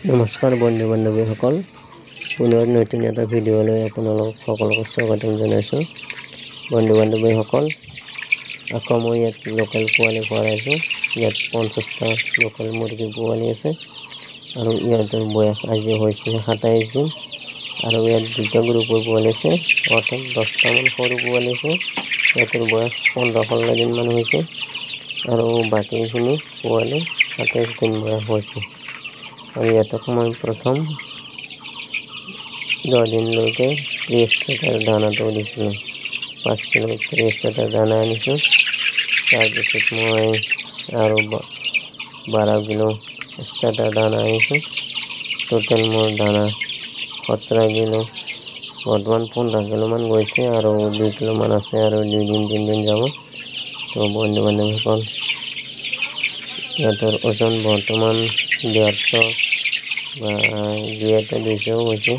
নমস্কাৰ বন্ধু বান্ধৱীসকল, পুনৰ নতুন এটা ভিডিঅ'লৈ আপোনালোক সকলোকে স্বাগতম জনাইছোঁ। বন্ধু বান্ধৱীসকল, আকৌ মই ইয়াত লোকেল পোৱালি ভৰাইছোঁ। ইয়াত 50টা লোকেল মুৰ্গী পোৱালি আছে আৰু ইয়াৰ বয়স আজি হৈছে 27 দিন। আৰু ইয়াত দুটা গ্ৰুপৰ পোৱালি আছে, অৰ্থাৎ 10টামান সৰু পোৱালি আছে। ইয়াৰ বয়স 15-16 দিন মান হৈছে আৰু বাকীখিনি পোৱালি 27 দিন বয়স হৈছে। আৰু ইয়াতক মই প্ৰথম 10 দিনলৈকে প্ৰি-ষ্টাৰ্টাৰ দানাটো দিছিলোঁ। 5 কিলো প্ৰি-ষ্টাৰ্টাৰ দানা আনিছোঁ। তাৰপিছত মই আৰু 12 কিলো ষ্টাৰ্টাৰ দানা আনিছোঁ। টোটেল মোৰ দানা 17 কিলো, বৰ্তমান 15 কিলোমান গৈছে আৰু 2 কিলোমান আছে আৰু 2 দিন 3 দিন যাব। তো বন্ধু বান্ধৱীসকল, ইয়াৰ ওজন বৰ্তমান 150 বা 200 হৈছে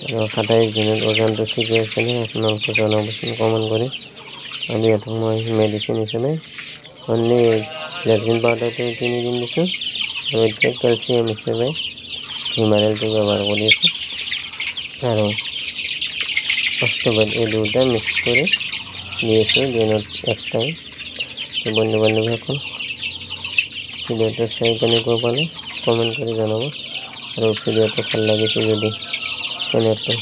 আৰু 27 দিনত ওজনটো ঠিকে আছে নে আপোনালোকে জনাবচোন কমেণ্ট কৰি। আৰু ইয়াত মই মেডিচিন হিচাপে অনলি ভেকচিন পাউডাৰটো 3 দিন দিছোঁ আৰু এতিয়া কেলচিয়াম হিচাপে হিমাৰেলটো ব্যৱহাৰ কৰি আছোঁ আৰু অষ্টবেড এই দুটা মিক্স কৰি দি আছোঁ দিনত এক টাইম। তো বন্ধু বান্ধৱীসকল, ভিডিঅ'টো চাই কেনেকুৱা পালে কমেণ্ট কৰি জনাব আৰু ভিডিঅ'টো ভাল লাগিছে যদি চেনেলটো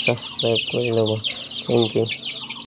ছাবস্ক্ৰাইব কৰি ল'ব। Thank U.